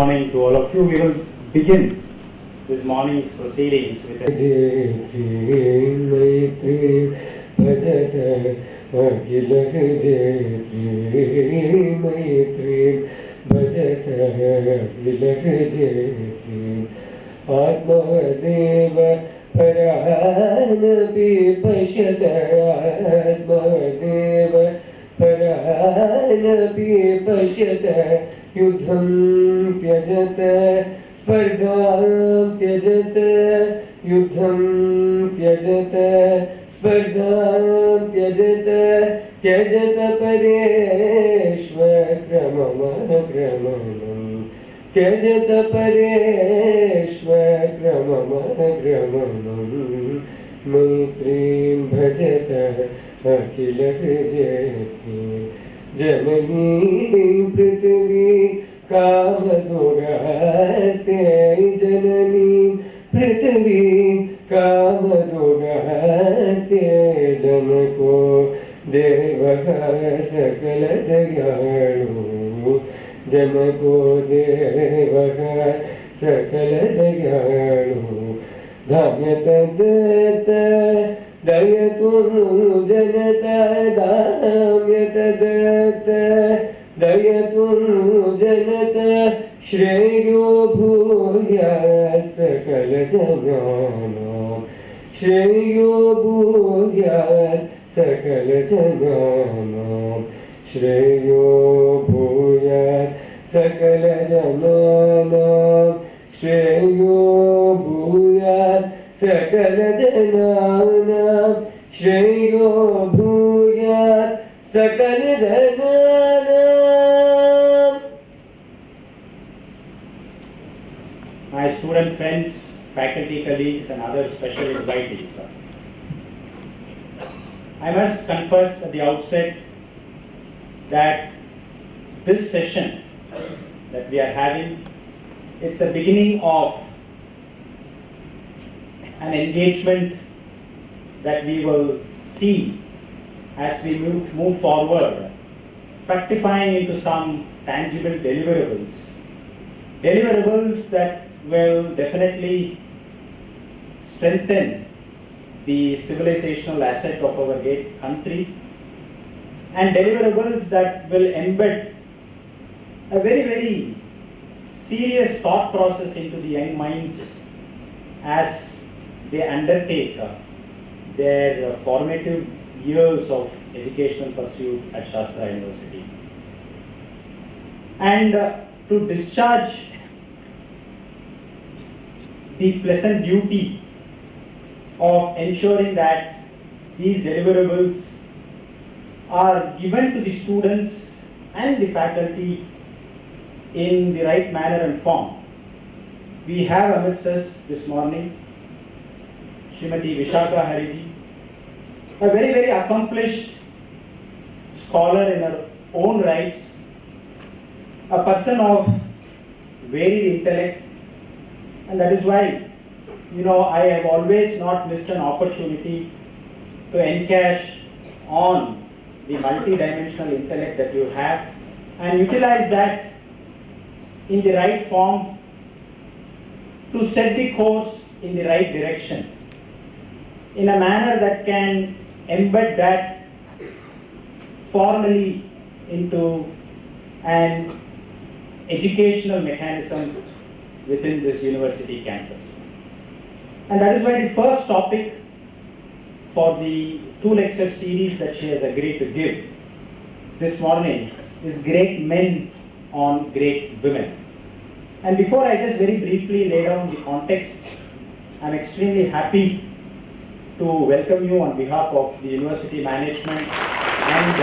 morning to all of you. We will begin this morning's proceedings with a युद्धं त्यजत स्पर्धां त्यजत युद्धं त्यजत स्पर्धां त्यजत त्यजत परेष्वक्रममग्रमणं त्यजत परेष्वक्रममग्रमणं मैत्रीं भजत अखिलहृजयति जननी पृथ्वी कामदुरस्ते जननी पृथ्वी कामदुरस्ते जनको देवः सकल दयालु जनको देवः सकल दयालु धाम्यतदत्त दयतु जनता दाम्यतदत्त दयतु जनता श्रेयो भूयात् सकल जनानां श्रेयो भूयात् सकल जनानां श्रेयो भूयात् सकल जनानां श्रेयो भूयात् सकल जनानां श्रेयो भूयात् सकल जनानां. my student friends, faculty colleagues and other special invitees. I must confess at the outset that this session that we are having, it's the beginning of an engagement that we will see as we move forward, fructifying into some tangible deliverables that will definitely strengthen the civilizational asset of our great country, and deliverables that will embed a very, very serious thought process into the young minds as they undertake their formative years of educational pursuit at SASTRA University. And to discharge the pleasant duty of ensuring that these deliverables are given to the students and the faculty in the right manner and form, we have amidst us this morning Srimati Vishaka, a very, very accomplished scholar in her own rights, a person of varied intellect, and that is why, I have always not missed an opportunity to encash on the multi-dimensional intellect that you have and utilize that in the right form to set the course in the right direction in a manner that can embed that formally into an educational mechanism within this university campus. And that is why the first topic for the 2 lecture series that she has agreed to give this morning is Great Men on Great Women. And before I just very briefly lay down the context, I am extremely happy to welcome you on behalf of the university management and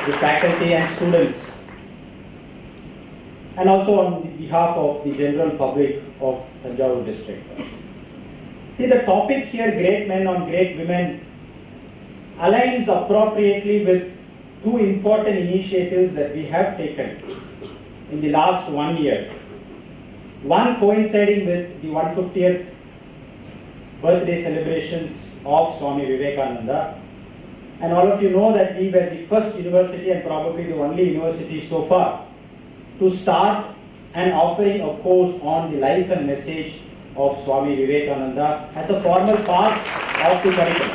the faculty and students, and also on behalf of the general public of Tanjavur district. See, the topic here, Great Men on Great Women, aligns appropriately with 2 important initiatives that we have taken in the last 1 year. One coinciding with the 150th birthday celebrations of Swami Vivekananda. And all of you know that we were the first university and probably the only university so far to start and offering a course on the life and message of Swami Vivekananda as a formal part of the curriculum.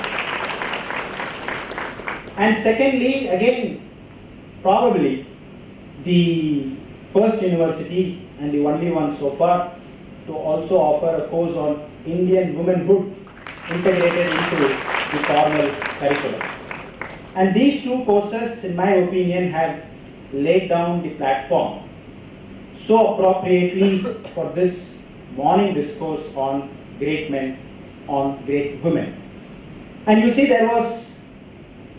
And secondly, again, probably the first university and the only one so far to also offer a course on Indian womanhood integrated into the formal curriculum. And these two courses, in my opinion, have laid down the platform so appropriately for this morning discourse on great men, on great women. And you see, there was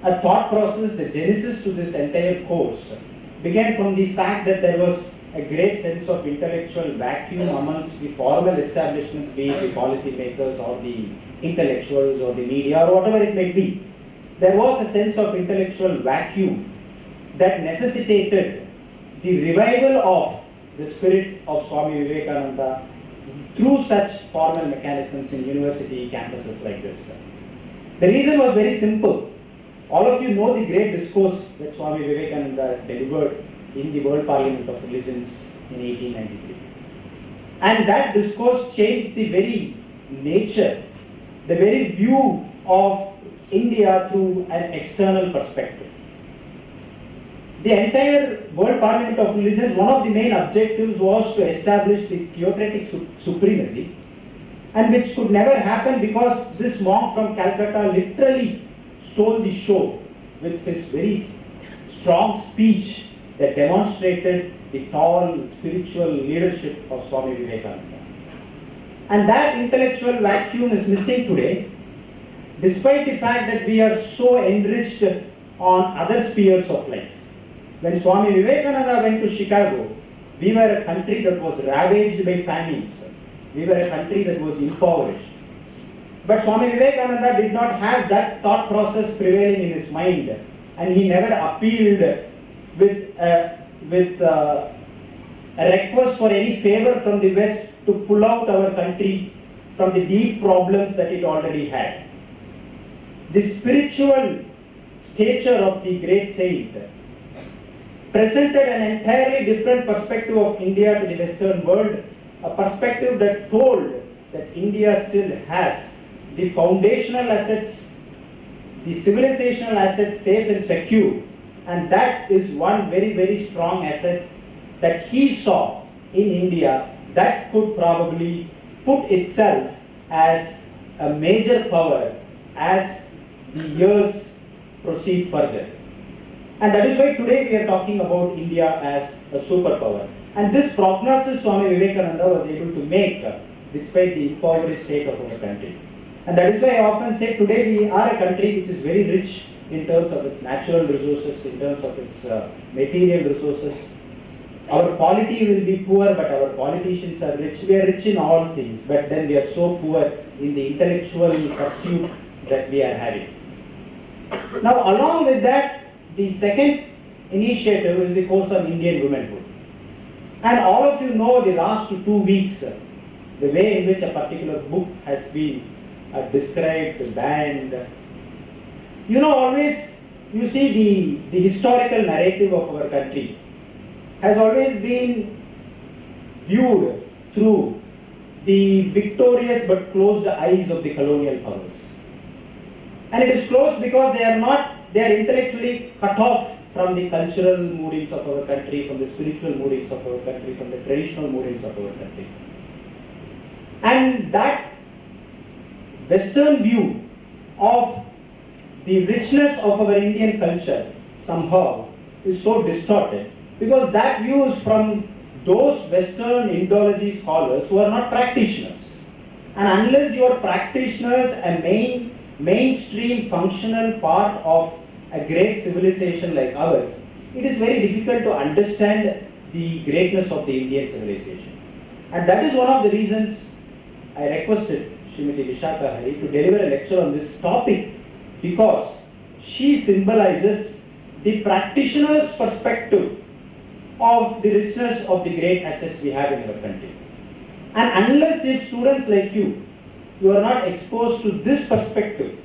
a thought process, the genesis to this entire course began from the fact that there was a great sense of intellectual vacuum amongst the formal establishments, be it the policy makers or the intellectuals or the media or whatever it may be. There was a sense of intellectual vacuum that necessitated the revival of the spirit of Swami Vivekananda through such formal mechanisms in university campuses like this. The reason was very simple. All of you know the great discourse that Swami Vivekananda delivered in the World Parliament of Religions in 1893. And that discourse changed the very nature, the very view of India through an external perspective. The entire World Parliament of Religions, one of the main objectives was to establish the theocratic supremacy, and which could never happen because this monk from Calcutta literally stole the show with his very strong speech that demonstrated the tall spiritual leadership of Swami Vivekananda. And that intellectual vacuum is missing today, despite the fact that we are so enriched on other spheres of life. When Swami Vivekananda went to Chicago, we were a country that was ravaged by famines. We were a country that was impoverished. But Swami Vivekananda did not have that thought process prevailing in his mind, and he never appealed with a request for any favor from the West to pull out our country from the deep problems that it already had. The spiritual stature of the great saint presented an entirely different perspective of India to the Western world, a perspective that told that India still has the foundational assets, the civilizational assets safe and secure, and that is one very, very strong asset that he saw in India that could probably put itself as a major power as the years proceed further. And that is why today we are talking about India as a superpower. And this prognosis Swami Vivekananda was able to make despite the impoverished state of our country. And that is why I often say today we are a country which is very rich in terms of its natural resources, in terms of its material resources. Our polity will be poor, but our politicians are rich. We are rich in all things, but then we are so poor in the intellectual pursuit that we are having. Now, along with that, the second initiative is the course on Indian womanhood. And all of you know the last 2 weeks, the way in which a particular book has been described, banned. You know, always, you see the historical narrative of our country has always been viewed through the victorious but closed eyes of the colonial powers. And it is closed because they are intellectually cut off from the cultural moorings of our country, from the spiritual moorings of our country, from the traditional moorings of our country. And that Western view of the richness of our Indian culture somehow is so distorted because that view is from those Western Indology scholars who are not practitioners. And unless you are practitioners, a mainstream functional part of a great civilization like ours, it is very difficult to understand the greatness of the Indian civilization. And that is one of the reasons I requested Srimati Vishaka to deliver a lecture on this topic, because she symbolizes the practitioner's perspective of the richness of the great assets we have in our country. And unless if students like you are not exposed to this perspective,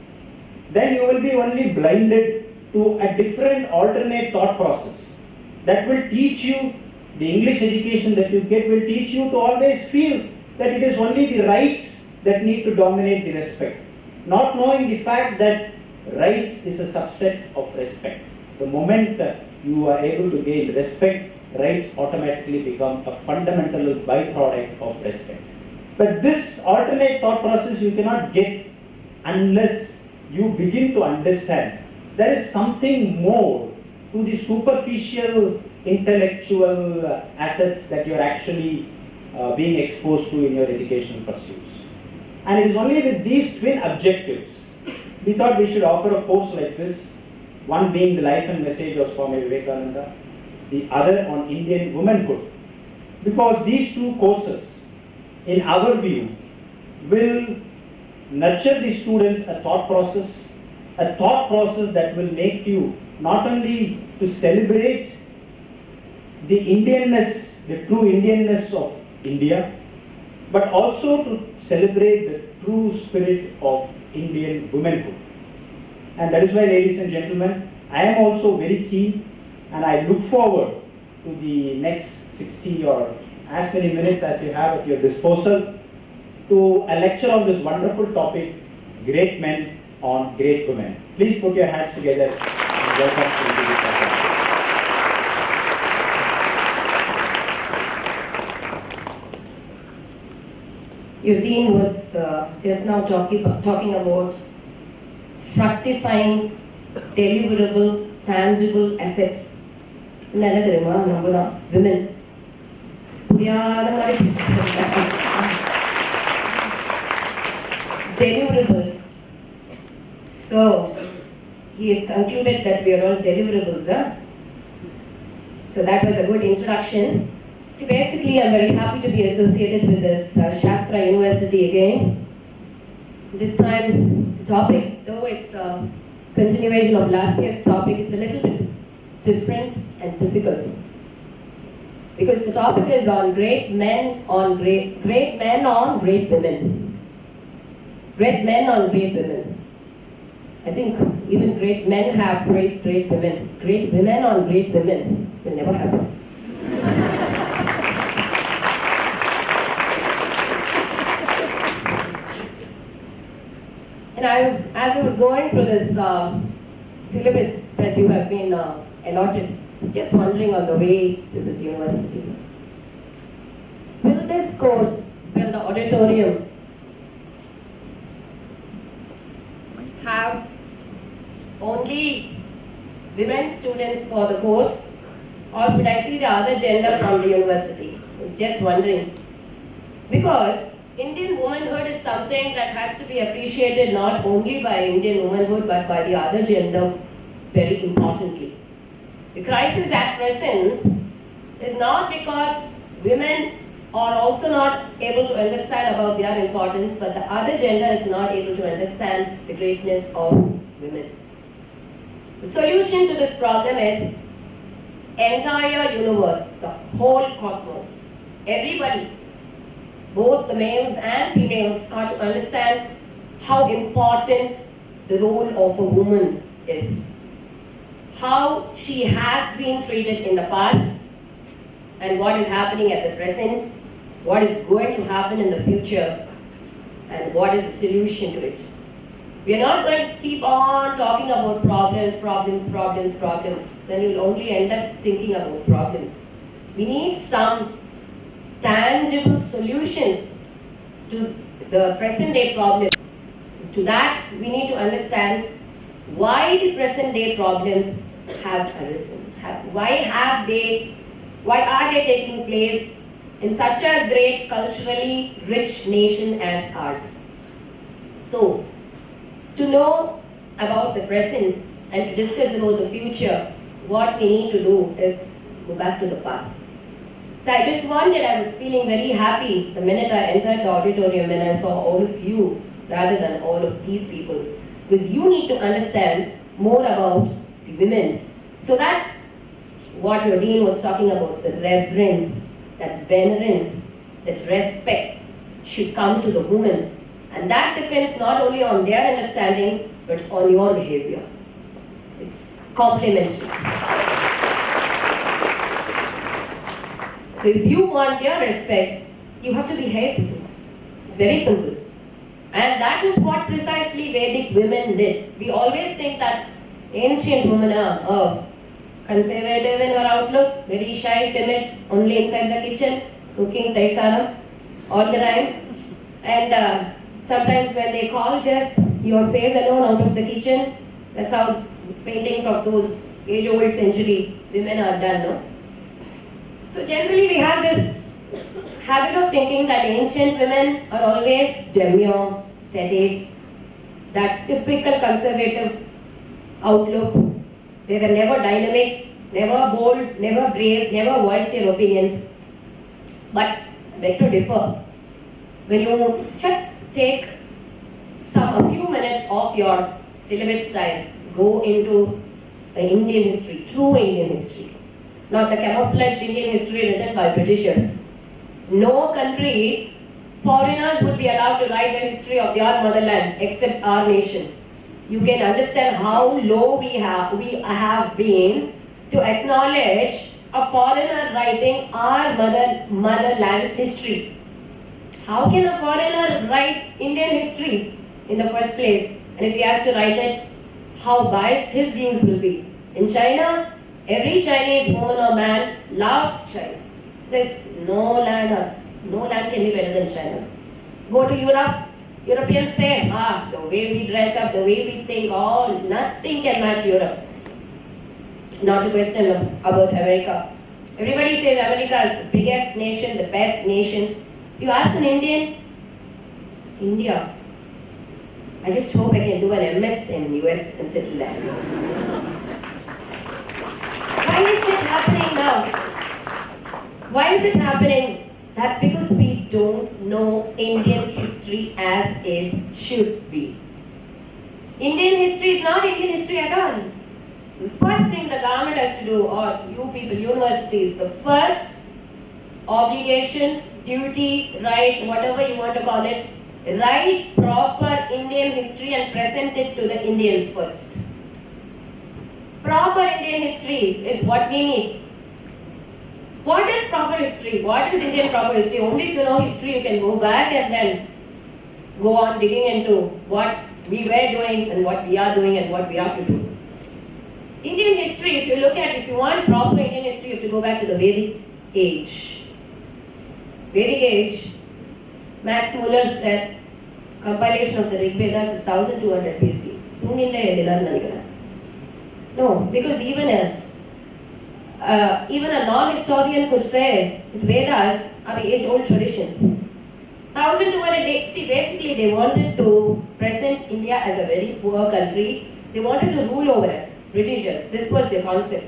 then you will be only blinded to a different alternate thought process that will teach you The English education that you get will teach you to always feel that it is only the rights that need to dominate the respect, not knowing the fact that rights is a subset of respect. The moment that you are able to gain respect, rights automatically become a fundamental byproduct of respect. But this alternate thought process you cannot get unless you begin to understand there is something more to the superficial intellectual assets that you are actually being exposed to in your educational pursuits. And it is only with these twin objectives we thought we should offer a course like this, one being the life and message of Swami Vivekananda, the other on Indian womanhood. Because these two courses, in our view, will nurture the students a thought process that will make you not only to celebrate the Indianness, the true Indianness of India, but also to celebrate the true spirit of Indian womanhood. And that is why, ladies and gentlemen, I am also very keen and I look forward to the next 60 or as many minutes as you have at your disposal to a lecture on this wonderful topic, Great Men on Great Women. Please put your hands together and welcome to the Vishaka. Your dean was just now talking about fructifying, deliverable, tangible assets. Nalla theriyuma namba da women. Puriyada mari deliverables. So he has concluded that we are all deliverables, huh? So that was a good introduction. See, basically, I'm very happy to be associated with this SASTRA University again. This time, the topic, though it's a continuation of last year's topic, it's a little bit different and difficult. Because the topic is on great men on great women. Great men on great women. I think even great men have praised great women. Great women on great women will never happen. And as I was going through this syllabus that you have been allotted, I was just wondering on the way to this university, will this course, will the auditorium have only women students for the course, or would I see the other gender from the university? I was just wondering. Because Indian womanhood is something that has to be appreciated not only by Indian womanhood but by the other gender very importantly. The crisis at present is not because women are also not able to understand about their importance, but the other gender is not able to understand the greatness of women. The solution to this problem is entire universe, the whole cosmos. Everybody, both the males and females, start to understand how important the role of a woman is. How she has been treated in the past and what is happening at the present, what is going to happen in the future, and what is the solution to it. We are not going to keep on talking about problems. Then you'll only end up thinking about problems. We need some tangible solutions to the present day problem. To that, we need to understand why the present day problems have arisen. Why are they taking place in such a great culturally rich nation as ours? So, to know about the present and to discuss about the future, what we need to do is go back to the past. So I just wanted, I was feeling very happy the minute I entered the auditorium when I saw all of you rather than all of these people. Because you need to understand more about the women. So that what your dean was talking about, the reverence, that venerance, that respect should come to the woman. And that depends not only on their understanding, but on your behavior. It's complementary. So if you want their respect, you have to behave so. It's very simple. And that is what precisely Vedic women did. We always think that ancient women are conservative in her outlook, very shy, timid, only inside the kitchen, cooking taisaram all the time. And sometimes when they call, just your face alone out of the kitchen. That's how paintings of those age-old century women are done, no? So generally we have this habit of thinking that ancient women are always demure, sedate, that typical conservative outlook. They were never dynamic, never bold, never brave, never voiced their opinions. But I beg to differ. When you just take a few minutes of your syllabus time, go into the Indian history, true Indian history, not the camouflaged Indian history written by Britishers. No country, foreigners would be allowed to write the history of their motherland except our nation. You can understand how low we have been to acknowledge a foreigner writing our motherland's history. How can a foreigner write Indian history in the first place? And if he has to write it, how biased his views will be. In China, every Chinese woman or man loves China. Says no land can be better than China. Go to Europe, Europeans say, the way we dress up, the way we think, nothing can match Europe. Not to question about America. Everybody says America is the biggest nation, the best nation. You ask an Indian, India. I just hope I can do an MS in US and settle there. Why is it happening now? Why is it happening? That's because we don't know Indian history as it should be. Indian history is not Indian history at all. So the first thing the government has to do, or you people, universities, the first obligation, duty, right, whatever you want to call it, write proper Indian history and present it to the Indians first. Proper Indian history is what we need. What is proper history? What is Indian proper history? Only if you know history you can go back and then go on digging into what we were doing and what we are doing and what we have to do. Indian history, if you want proper Indian history, you have to go back to the Vedic age. Vedic age, Max Muller said, compilation of the Rig Vedas is 1200 BC. No, because even a non-historian could say that Vedas are age-old traditions. 1200, see, basically they wanted to present India as a very poor country. They wanted to rule over us, Britishers. This was their concept.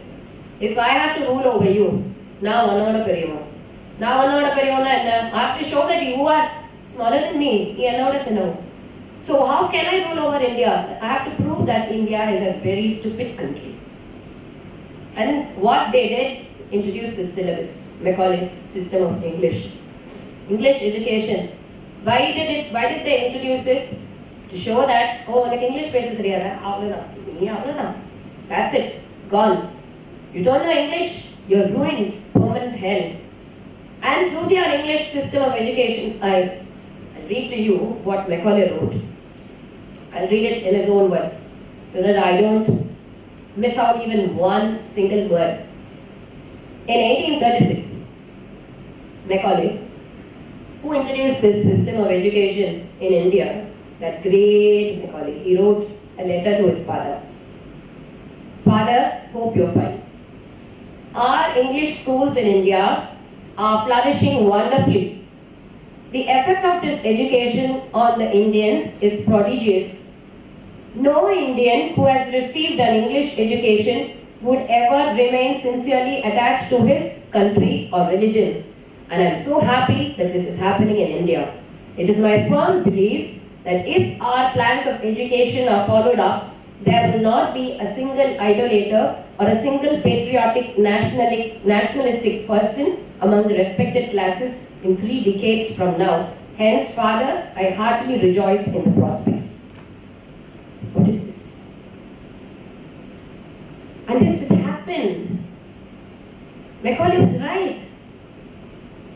If I have to rule over you, now I have to show that you are smaller than me. So how can I rule over India? I have to prove that India is a very stupid country. And what they did, introduce this syllabus, Macaulay's system of English education. Why did they introduce this? To show that, English basis that's it, gone. You don't know English, you're ruined, permanent hell. And through their English system of education, I'll read to you what Macaulay wrote. I'll read it in his own words, so that I don't miss out even one single word. In 1836, Macaulay, who introduced this system of education in India, that great Macaulay, he wrote a letter to his father. Father, hope you're fine. Our English schools in India are flourishing wonderfully. The effect of this education on the Indians is prodigious. No Indian who has received an English education would ever remain sincerely attached to his country or religion. And I am so happy that this is happening in India. It is my firm belief that if our plans of education are followed up, there will not be a single idolater or a single patriotic nationalistic person among the respected classes in 3 decades from now. Hence, Father, I heartily rejoice in the prospects. What is this? And this has happened. Macaulay was right.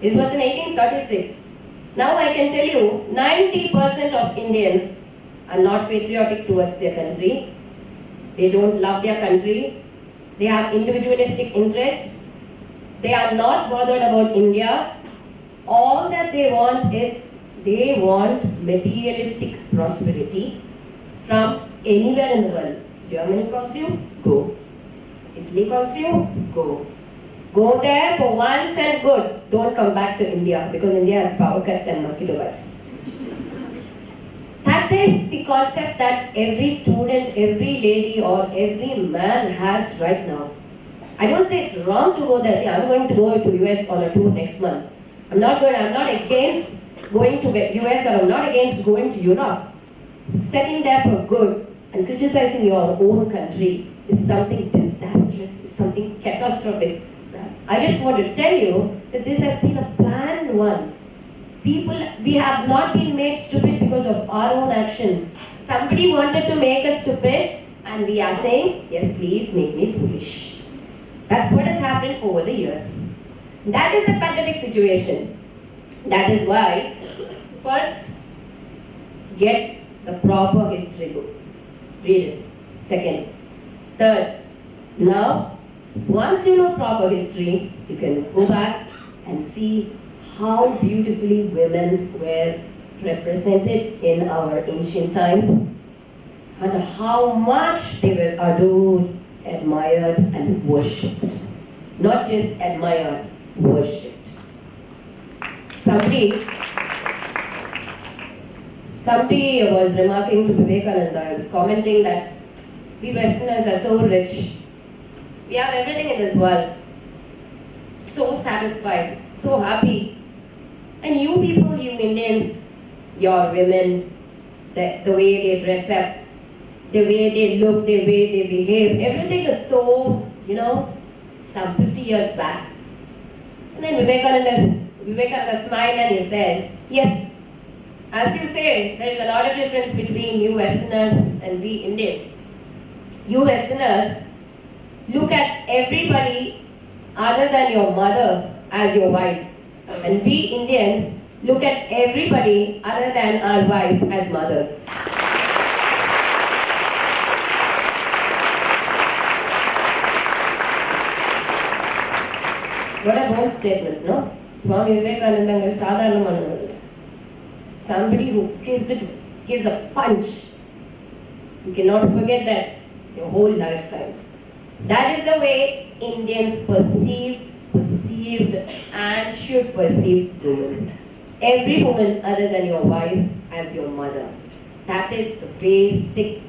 This was in 1836. Now I can tell you 90% of Indians are not patriotic towards their country. They don't love their country. They have individualistic interests. They are not bothered about India. All that they want is they want materialistic prosperity from anywhere in the world. Germany calls you, go. Italy calls you, go. Go there for once and good. Don't come back to India because India has power cuts and mosquito bites. That is the concept that every student, every lady or every man has right now. I don't say it's wrong to go there. See, I'm going to go to US on a tour next month. I'm not against going to US or I'm not against going to Europe. Settling there for good and criticizing your own country is something disastrous, is something catastrophic. I just want to tell you that this has been a planned one. We have not been made stupid because of our own action. Somebody wanted to make us stupid and we are saying, yes, please make me foolish. That's what has happened over the years. That is a pathetic situation. That is why, first, get the proper history book. Read it. Second. Third, now, once you know proper history, you can go back and see how beautifully women were represented in our ancient times and how much they were adored, admired and worshipped. Not just admired, worshipped. Somebody was remarking to Vivekananda, I was commenting that we Westerners are so rich. We have everything in this world. So satisfied, so happy. And you people, you Indians, your women, the way they dress up, the way they look, the way they behave, everything is so, some 50 years back. And then Vivekananda smiled and he said, yes, as you say, there is a lot of difference between you Westerners and we Indians. You Westerners look at everybody other than your mother as your wives. And we Indians look at everybody other than our wife as mothers. What a bold statement, no? Swami Vivekananda is somebody who gives a punch. You cannot forget that your whole lifetime. That is the way Indians perceived and should perceive women. Every woman other than your wife as your mother. That is the basic,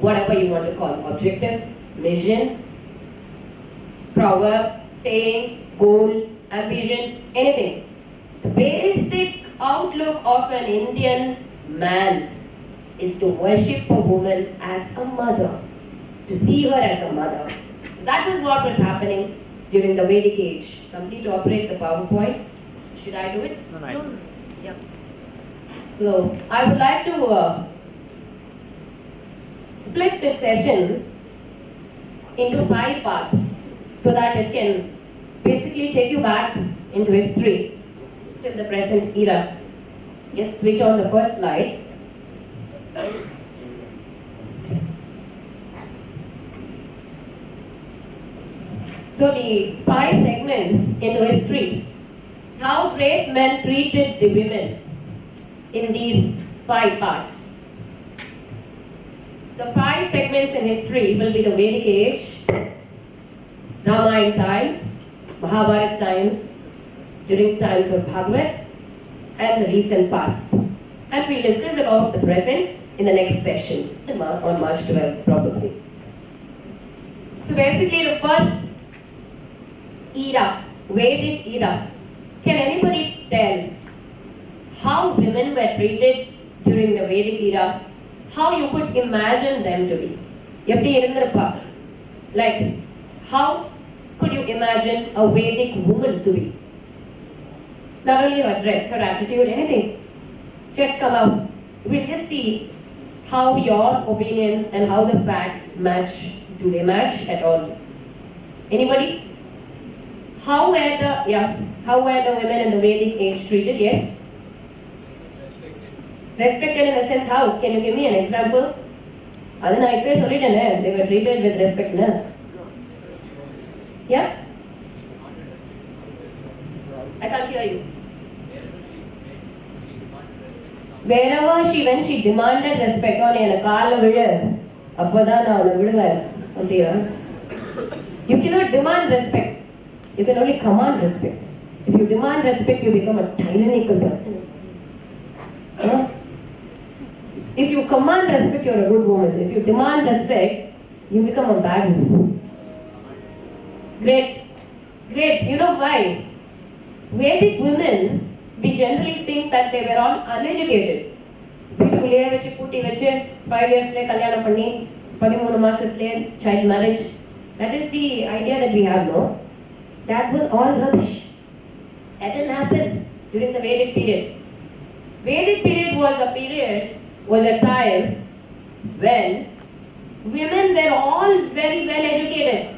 whatever you want to call, objective, mission, proverb, saying, goal, ambition, anything. The basic outlook of an Indian man is to worship a woman as a mother, to see her as a mother. That was what was happening during the Vedic age. Somebody to operate the PowerPoint. Should I do it? No. Yeah. So I would like to split this session into 5 parts so that it can basically take you back into history till the present era. Just switch on the first slide. So the 5 segments into history. How great men treated the women in these 5 parts. The 5 segments in history will be the Vedic age, Ramayana times, Mahabharata times, during times of Bhagavad, and the recent past. And we'll discuss about the present in the next session, on March 12th probably. So basically the first era, Vedic era. Can anybody tell how women were treated during the Vedic era? How you could imagine them to be? Like, how could you imagine a Vedic woman to be? Not only her dress, her attitude, anything. Just come out. We'll just see how your opinions and how the facts match. Do they match at all? Anybody? how were the women in the Vedic age treated? Yes. Respected in the sense how? Can you give me an example? They were treated with respect. Yeah? I can't hear you. Wherever she went, she demanded respect. You cannot demand respect. You can only command respect. If you demand respect, you become a tyrannical person. If you command respect, you're a good woman. If you demand respect, you become a bad woman. Great. You know why? Vedic women, we generally think that they were all uneducated. 5 years child marriage. That is the idea that we have, no? That was all rubbish. That didn't happen during the Vedic period. Vedic period was a time when women were all very well educated.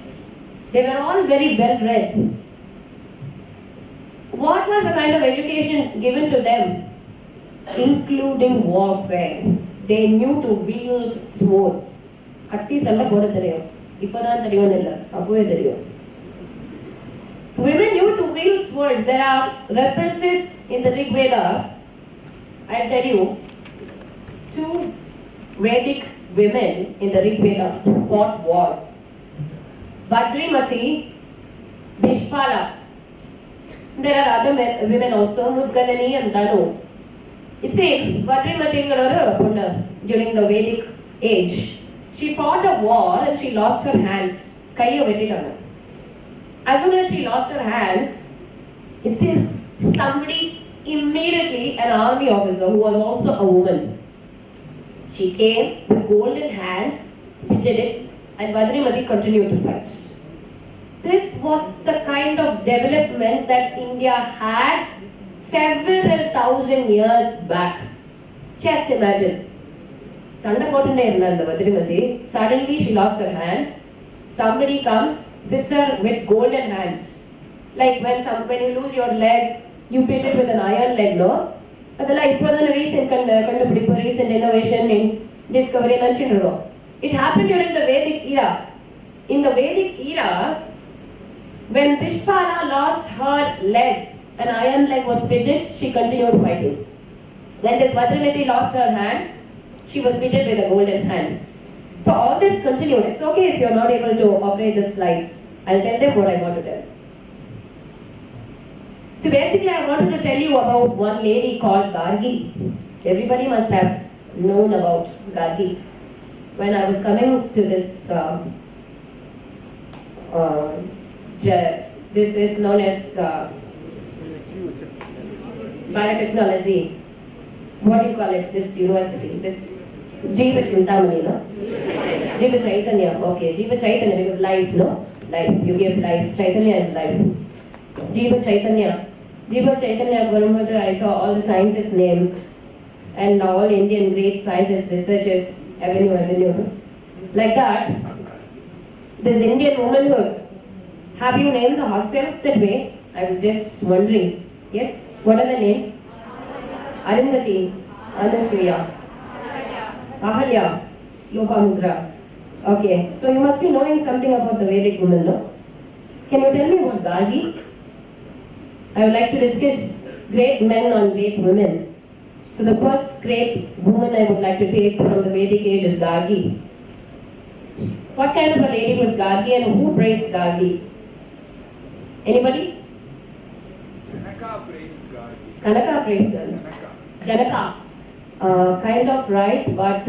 They were all very well read. What was the kind of education given to them? Including warfare. They knew to wield swords. So women knew to wield swords. There are references in the Rig Veda. I'll tell you, 2 Vedic women in the Rig Veda who fought war. Badrimati, Vishaka. There are other women also, Mudgalani and Danu. It says Badrimati during the Vedic age. She fought a war and she lost her hands. As soon as she lost her hands, it seems somebody immediately, an army officer who was also a woman, she came with golden hands, did it, and Badrimati continued to fight. This was the kind of development that India had several thousand years back. Just imagine. Suddenly she lost her hands. Somebody comes, fits her with golden hands. Like when you lose your leg, you fit it with an iron leg, no? But recent innovation in discovery. It happened during the Vedic era. In the Vedic era, when Vishaka lost her leg, an iron leg was fitted, she continued fighting. When this Badrimati lost her hand, she was fitted with a golden hand. So all this continued. It's okay if you're not able to operate the slides. I'll tell them what I want to tell. So basically I wanted to tell you about one lady called Gargi. Everybody must have known about Gargi. When I was coming to this, this is known as biotechnology. What do you call it? This university, this Jiva Chintamani, no? Jiva Chaitanya, okay, Jiva Chaitanya because life, no? Life, you give life, Chaitanya is life. Jiva Chaitanya, I saw all the scientists' names and all Indian great scientists, researchers, avenue. Like that, this Indian womanhood, have you named the hostels that way? I was just wondering. Yes? What are the names? Arundhati, Anasuya, Ahalya, Lopamudra. Okay, so you must be knowing something about the Vedic woman, no? Can you tell me about Gargi? I would like to discuss great men on great women. So the first great woman I would like to take from the Vedic age is Gargi. What kind of a lady was Gargi and who praised Gargi? Anybody? Janaka praised Gargi. Kanaka praised her. Janaka. Kind of right, but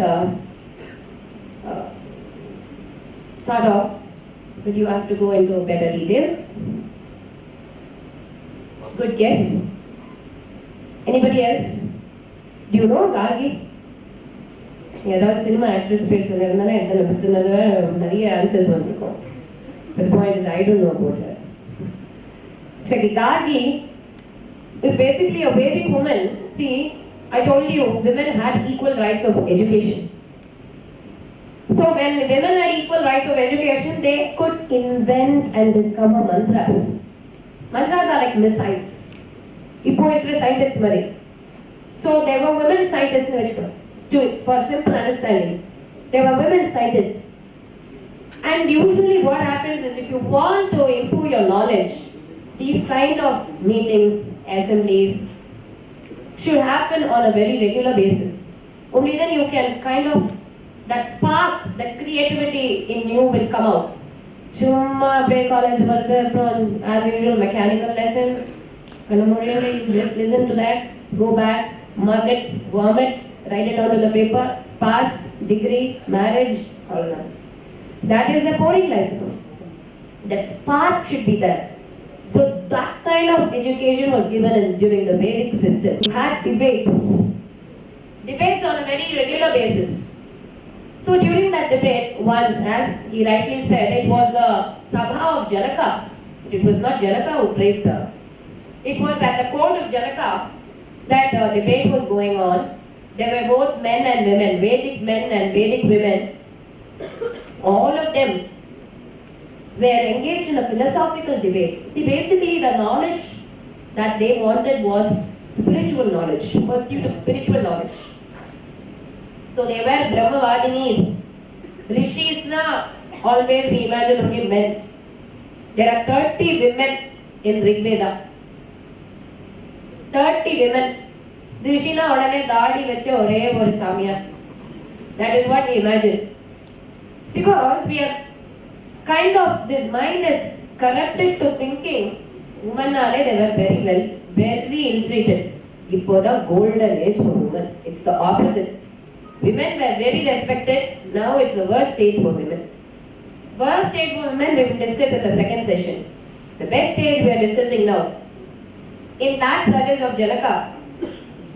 sort of. But you have to go into better details. Good guess. Anybody else? Do you know Gargi? ஏதாவது cinema actress பேர் சொல்லியிருந்தானே நிறைய answers வந்திருக்கும். But the point is, I don't know about her. So Gargi is basically a Vedic woman. See, I told you, women had equal rights of education. So when women had equal rights of education, they could invent and discover mantras. Mantras are like missiles. இப்போ இருக்கிற scientists மாதிரி. So there were women scientists in Vishaka. For simple understanding, there were women scientists. And usually what happens is if you want to improve your knowledge, these kind of meetings, assemblies should happen on a very regular basis. Only then you can kind of, that spark, that creativity in you will come out. Chumma break college as usual mechanical lessons. Just listen to that, go back, mug it, vomit, write it onto the paper, pass, degree, marriage, all that. That is a boring life. That spark should be there. So that kind of education was given during the Vedic system. You had debates on a very regular basis. So during that debate, once, as he rightly said, it was the Sabha of Janaka. It was not Janaka who praised her. It was at the court of Janaka that the debate was going on. There were both men and women, Vedic men and Vedic women. All of them were engaged in a philosophical debate. See, basically the knowledge that they wanted was spiritual knowledge, pursuit of spiritual knowledge. So they were Brahmavadinis. Rishis na, always we imagine only men. There are 30 women in Rigveda. 30 women. Rishina odane daadi veche ore oru samya. That is what we imagine. Because we are kind of, this mind is corrupted to thinking women are, they were very ill-treated. Ipo the golden age for women. It's the opposite. Women were very respected. Now it's the worst stage for women. Worst stage for women we will discuss in the second session. The best stage we are discussing now. In that service of Janaka,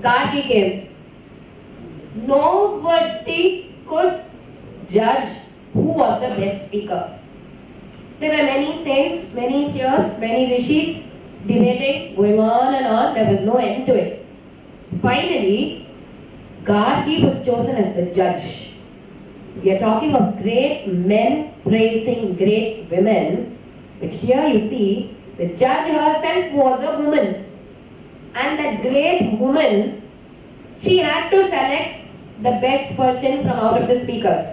Gargi came. Nobody could judge who was the best speaker. There were many saints, many seers, many rishis debating, going on and on. There was no end to it. Finally, Gargi was chosen as the judge. We are talking of great men praising great women. But here you see, the judge herself was a woman. And that great woman, she had to select the best person from out of the speakers.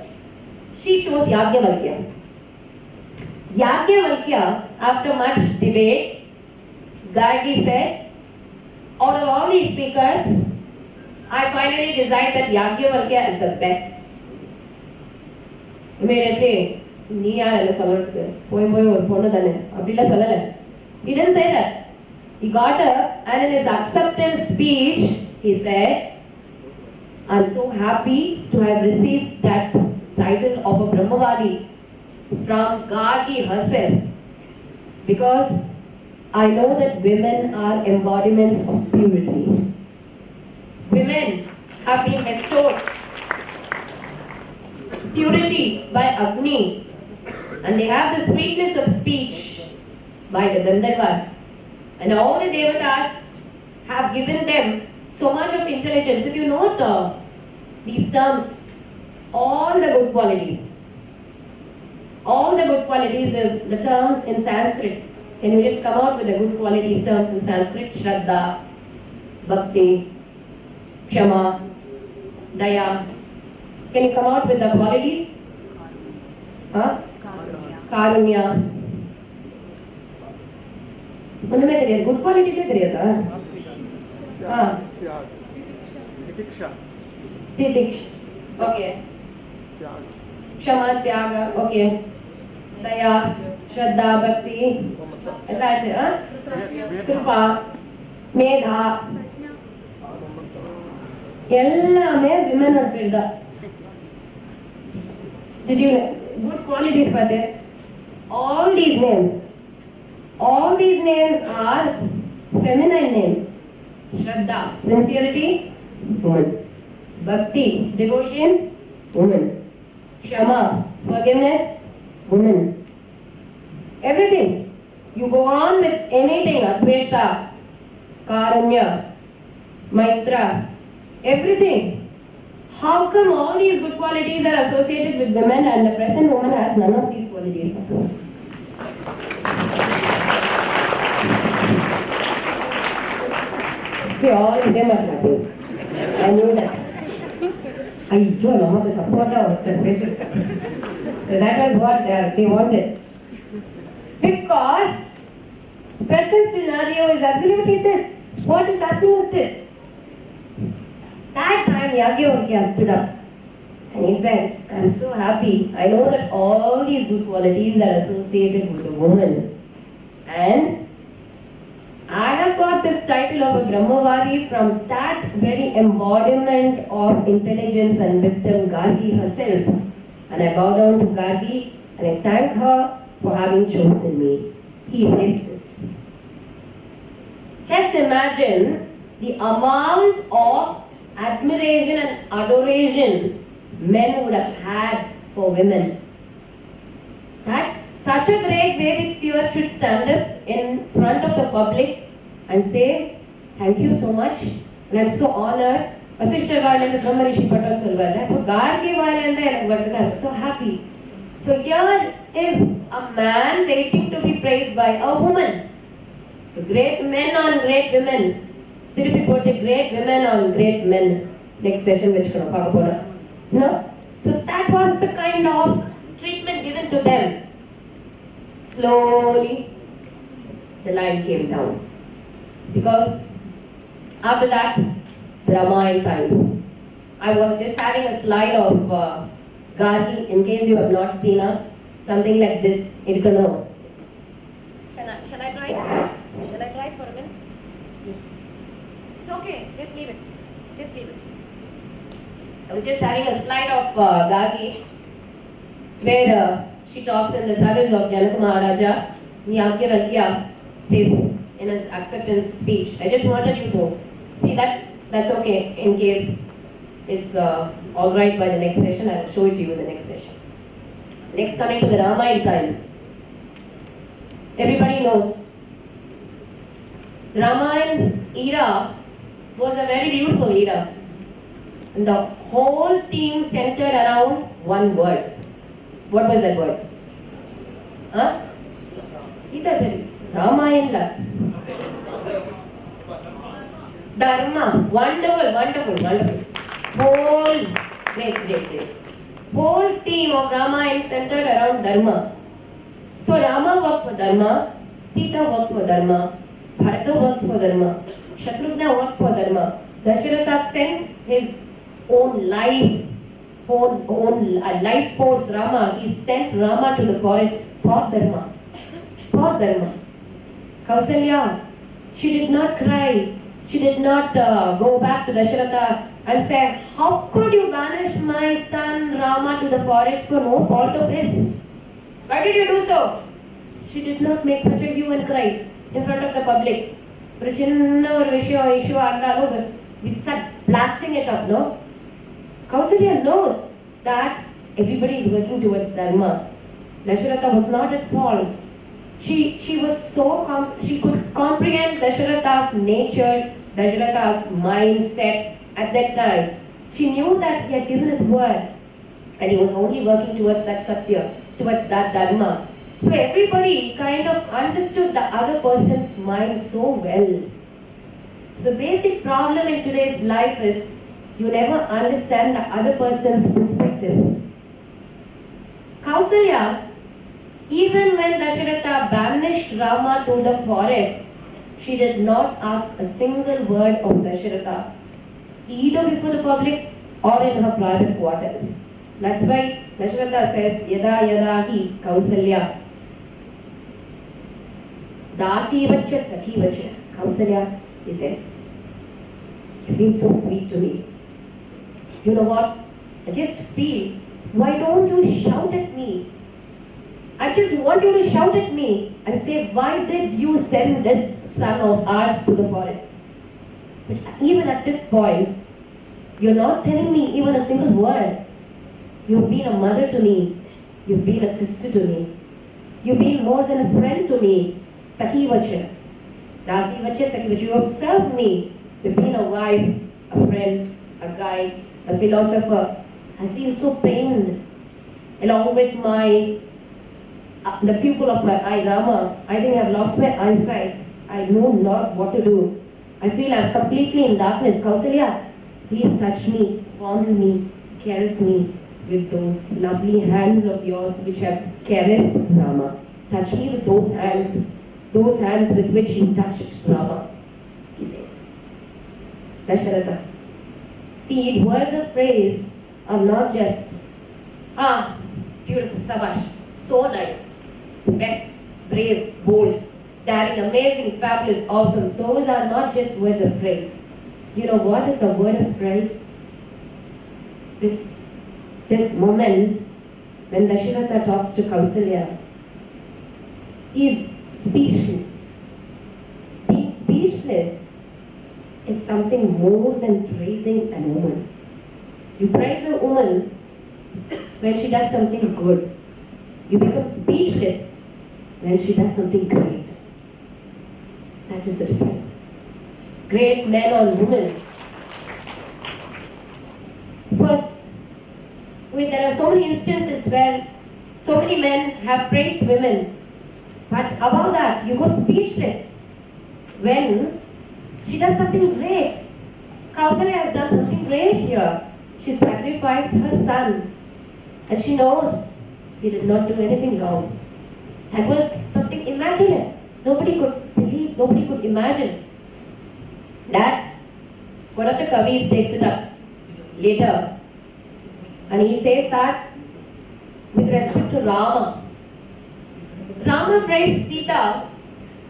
She chose Yagyavalkya. Yagyavalkya, after much debate, Gargi said, out of all these speakers, I finally decided that Yagyavalkya is the best. Immediately, நீ யார் என்ன சொல்றதுக்கு போய் ஒரு பொண்ணு தானே அப்படிலாம் சொல்லல. He didn't say that. He got up and in his acceptance speech, he said, I'm so happy to have received that title of a Brahmavadi from Gargi herself, because I know that women are embodiments of purity. Women have been bestowed purity by Agni, and they have the sweetness of speech by the Gandharvas. And all the Devatas have given them so much of intelligence. If you note these terms, all the good qualities, the terms in Sanskrit. Can you just come out with the good qualities terms in Sanskrit? Shraddha, Bhakti, Kshama, Daya. Can you come out with the qualities? Karunya. ஒண்ணுமே தெரியாது. Good குவாலிட்டிஸே தெரியாதா? திதிக்ஷ. Okay. Kshama, Tyaga. Okay. Daya, Shraddha, Bhakti. எல்லாச்சு. Kripa, Medha. எல்லாமே விமனோட பேர் தான். Did you good qualities were there? All these names are feminine names. Shraddha, sincerity, woman. Bhakti, devotion, woman. Kshama, forgiveness, woman. Everything. You go on with anything, Adveshta, Karunya, Maitra, everything. How come all these good qualities are associated with women and the present woman has none of these qualities? See, all of them are clapping. I knew that. Ayyo, namakku support ortharu pesuk. That was what they wanted. Because present scenario is absolutely this. What is happening is this. That time Yagyavalkya stood up and he said, I'm so happy. I know that all these good qualities are associated with a woman. And I have got this title of a Brahmavadi from that very embodiment of intelligence and wisdom, Gargi herself. And I bow down to Gargi and I thank her for having chosen me. He says this. Just imagine the amount of admiration and adoration men would have had for women. That such a great Vedic seer should stand up in front of the public and say, thank you so much, and I'm so honored. Vasishta Vailanda Brahma Rishi Patal Solvala, but Gargi Vailanda and I'm so happy. So here is a man waiting to be praised by a woman. So great men on great women. Thirupi pote great women on great men. Next session which no? So that was the kind of treatment given to them. Slowly the line came down. Because after that, the Ramayana times. I was just having a slide of Gargi, in case you have not seen her, something like this. Shall I try? Shall I try for a minute? Yes. It's okay, just leave it. Just leave it. I was just having a slide of Gargi where she talks in the service of Janaka Maharaja. Yagyavalkya says in his acceptance speech. I just wanted you to see that. That's okay in case it's alright by the next session. I will show it to you in the next session. Next, coming to the Ramayana times. Everybody knows the Ramayana era was a very beautiful era. And the whole theme centered around one word. What was that word? Huh? Sita said, Ramayana. Dharma. Wonderful, wonderful, wonderful. Great. Whole theme of Ramayana centered around Dharma. So Rama worked for Dharma, Sita worked for Dharma, Bharata worked for Dharma, Shatrughna worked for Dharma. Dasharatha sent his own life force Rama. He sent Rama to the forest for Dharma. For Dharma. Kausalya, she did not cry. She did not go back to Dasharatha and say, how could you banish my son Rama to the forest for no fault of his? Why did you do so? She did not make such a hue and cry in front of the public. We start blasting it up, no? Kausalya knows that everybody is working towards Dharma. Dasharatha was not at fault. She was so she could comprehend Dasharatha's nature, Dasharatha's mindset at that time. She knew that he had given his word and he was only working towards that Satya, towards that Dharma. So everybody kind of understood the other person's mind so well. So the basic problem in today's life is you never understand the other person's perspective. Kausalya, even when Dasharatha banished Rama to the forest, she did not ask a single word of Dasharatha, either before the public or in her private quarters. That's why Dasharatha says, Yada yada hi Kausalya. Dasi vacha sakhi vacha. Kausalya, he says, you've been so sweet to me. You know what? I just feel, why don't you shout at me? I just want you to shout at me and say, why did you send this son of ours to the forest? But even at this point, you're not telling me even a single word. You've been a mother to me. You've been a sister to me. You've been more than a friend to me. Sakhi vacha. Dasi vacha sakhi vacha. You have served me. You've been a wife, a friend, a guide, a philosopher. I feel so pained. Along with the pupil of my eye, Rama, I think I've lost my eyesight. I know not what to do. I feel I'm completely in darkness. Kausalya, please touch me, fondle me, caress me with those lovely hands of yours which have caressed Rama. Touch me with those hands with which you touched Rama, he says. Dasharatha. See, words of praise are not just, beautiful, sabash, so nice, best, brave, bold, daring, amazing, fabulous, awesome. Those are not just words of praise. You know what is a word of praise? This moment when Dasharatha talks to Kausalya, he is speechless. Being speechless is something more than praising a woman. You praise a woman when she does something good. You become speechless when she does something great. That is the difference. Great men or women. First, there are so many instances where so many men have praised women, but above that, you go speechless when she does something great. Kausalya has done something great here. She sacrificed her son, and she knows he did not do anything wrong. That was something immaculate. Nobody could believe, nobody could imagine. That one of the Kavis takes it up later, and he says that with respect to Rama praised Sita.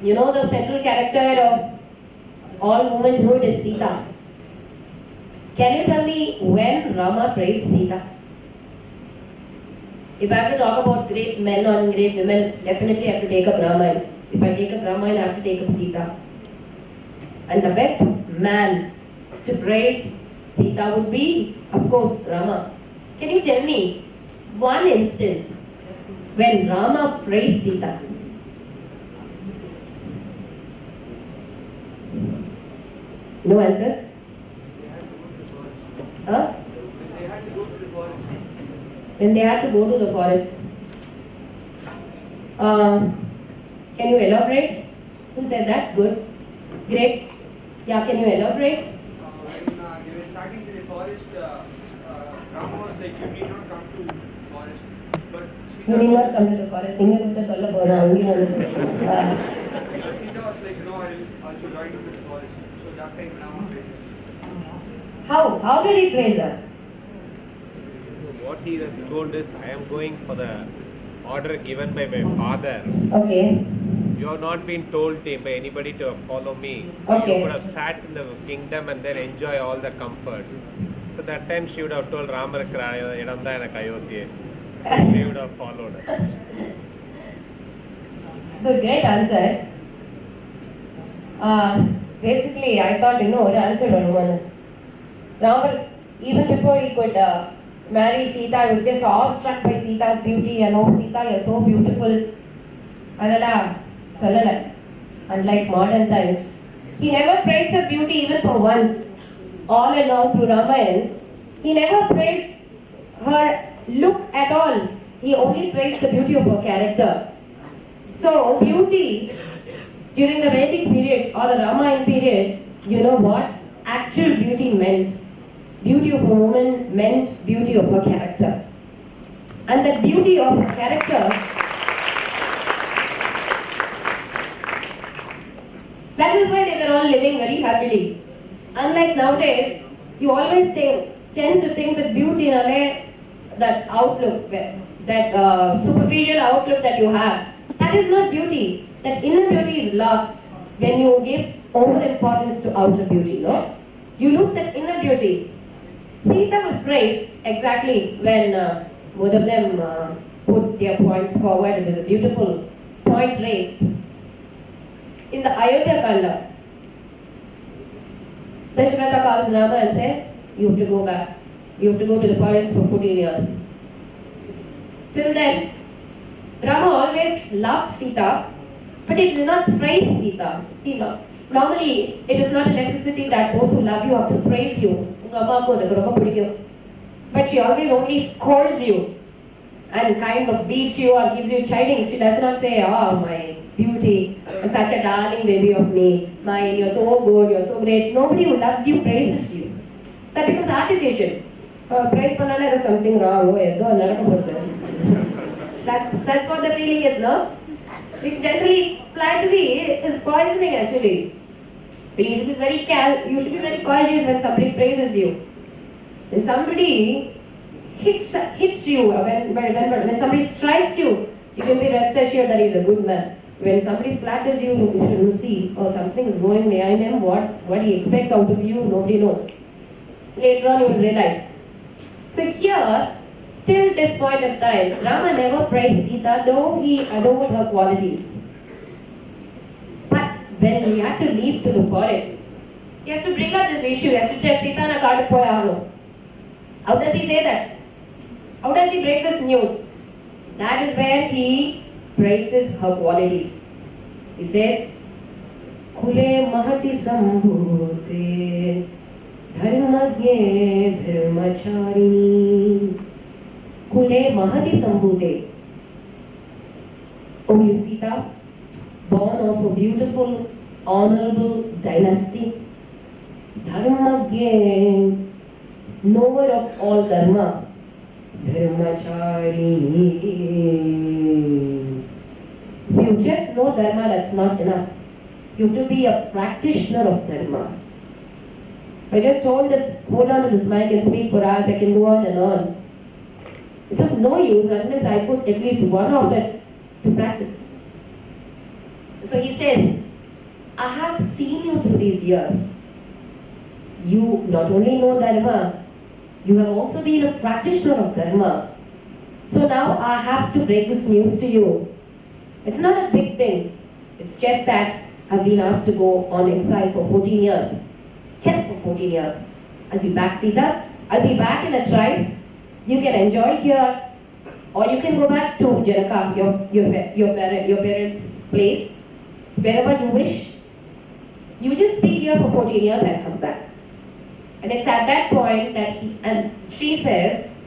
You know, the central character of all womanhood is Sita. Can you tell me when Rama praised Sita? If I have to talk about great men or great women, definitely I have to take up Ramayana. If I take up Ramayana, I have to take up Sita. And the best man to praise Sita would be, of course, Rama. Can you tell me one instance when Rama praised Sita? No answers? Huh? When they had to go to the forest. Can you elaborate? Who said that? Good. Great. Yeah, can you elaborate? When they were starting to the forest, Rama was like, you need not come to the forest. But You need not come to the forest. Sita was like, no, I will also join you to the forest. So that time Rama praises. How did he praise her? What he has told is, I am going for the order given by my father. Okay. You have not been told by anybody to follow me. Okay. You would have sat in the kingdom and then enjoy all the comforts. So that time she would have told Rama, she would have followed. Good, great answers. Basically, I thought, one answer on one. Rama, even before he could marry Sita, I was just awestruck by Sita's beauty. And oh, Sita, you're so beautiful. Adala, Salala. Unlike modern times, he never praised her beauty even for once. All along through Ramayana, he never praised her look at all. He only praised the beauty of her character. So, beauty during the Vedic period or the Ramayana period, you know what actual beauty meant? Beauty of a woman meant beauty of her character. And that beauty of her character, that was why they were all living very happily. Unlike nowadays, you always tend to think that beauty in a way, that outlook, that superficial outlook that you have, that is not beauty. That inner beauty is lost when you give overimportance to outer beauty, no? You lose that inner beauty. Sita was praised exactly when both of them put their points forward. It was a beautiful point raised. In the Ayodhya Kanda, Dasharatha calls Rama and said, you have to go back. You have to go to the forest for 14 years. Till then, Rama always loved Sita, but he did not praise Sita. See, normally, it is not a necessity that those who love you have to praise you. But she always only scolds you. and kind of beats you or gives you chidings, she does not say, oh, my beauty, such a darling baby of me, you're so good, you're so great. Nobody who loves you praises you. That becomes artificial. Praise panana, there's something wrong. That's what the feeling is, no? Generally, flattery is poisoning actually. So you should be very cautious when somebody praises you. When somebody hits you, when somebody strikes you, you can be rest assured that he's a good man. When somebody flatters you, you should see, oh, something is going behind him, what he expects out of you, nobody knows. Later on you will realize. So here, till this point of time, Rama never praised Sita, though he adored her qualities. But when he had to leave to the forest, he has to bring up this issue, he has to check Sita na kaadu poyano. How does he say that? How does he break this news? That is where he praises her qualities. He says, Kule mahati sambhute dharmagye dharmacharini. Kule mahati sambhute. O you Sita, born of a beautiful, honorable dynasty, dharmagye, knower of all dharma, dharmacharini. If you just know dharma, that's not enough. You have to be a practitioner of dharma. If I just hold on to this mic and speak for hours, I can go on and on. It's of no use unless I put at least one of it to practice. So he says, I have seen you through these years. You not only know dharma, you have also been a practitioner of dharma. So now I have to break this news to you. It's not a big thing. It's just that I've been asked to go on exile for 14 years. Just for 14 years. I'll be back, Sita. I'll be back in a trice. You can enjoy here, or you can go back to Janaka, your parents' place, wherever you wish. You just be here for 14 years and come back. And it's at that point that she says,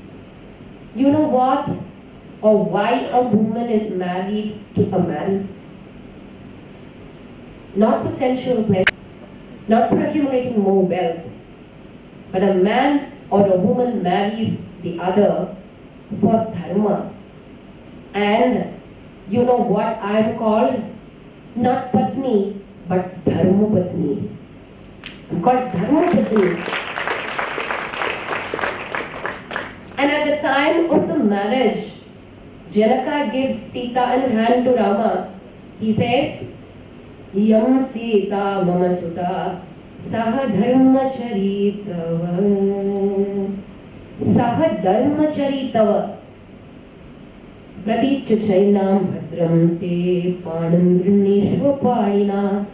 you know what, or why a woman is married to a man? Not for sensual pleasure, not for accumulating more wealth, but a man or a woman marries the other for dharma. And you know what I am called? Not Patni, but Dharma Patni. I'm called Dharma Patni. And at the time of the marriage, Janaka gives Sita in hand to Rama. He says, Yam Sita Mama Sutta Saha Dharma Charitava. Saha Dharma Charitava. Pratit Chainam Bhadram Te Panam Grineshva Padina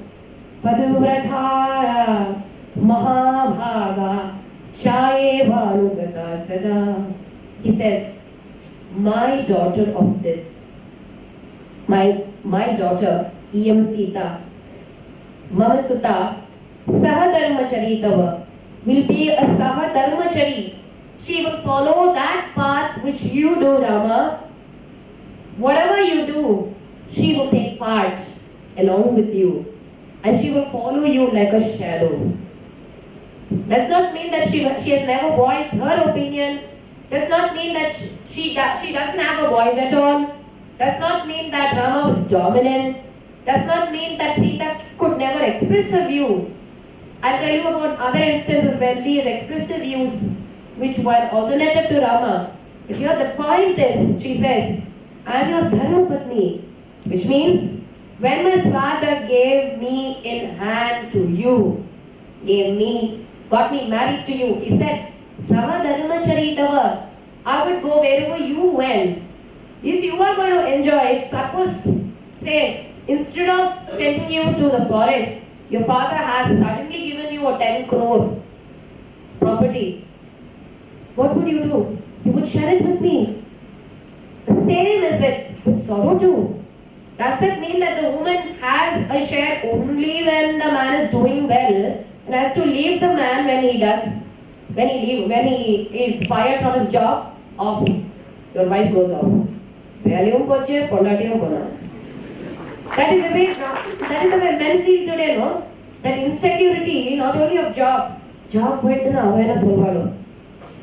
Padavrataya Mahabhaga Chaye Vanugata Sada. He says, my daughter of this, my daughter, Iyam Sita, Mama Sutta, Sahadharmacharitava, will be a Sahadharmachari. She will follow that path which you do, Rama. Whatever you do, she will take part along with you. And she will follow you like a shadow. Does not mean that she has never voiced her opinion. Does not mean that she doesn't have a voice at all. Does not mean that Rama was dominant. Does not mean that Sita could never express her view. I'll tell you about other instances where she has expressed her views which were alternative to Rama. But here the point is, she says, I am your Dharma Patni, which means when my father gave me in hand to you, got me married to you, he said, Saha Dharma Charitava, I would go wherever you went. If you are going to enjoy, if suppose, say, instead of sending you to the forest, your father has suddenly given you a 10 crore property, what would you do? You would share it with me. The same is it with sorrow too. Does that mean that the woman has a share only when the man is doing well and has to leave the man when he is fired from his job? Off. your wife goes off. Veliyum poche, pondatiyum pona. That is the way men feel today, no? That insecurity, not only of job poituna avena solvalo.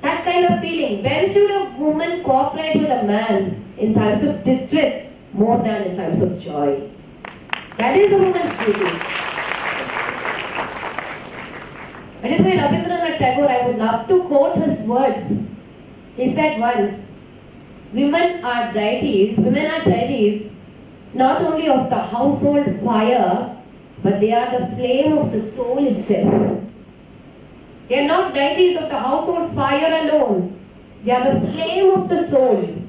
That kind of feeling. When should a woman cooperate with a man in times of distress more than in times of joy? That is a woman's duty. That is why Rabindranath Tagore, I would love to quote his words. He said once, women are deities not only of the household fire, but they are the flame of the soul itself. They are not deities of the household fire alone. They are the flame of the soul.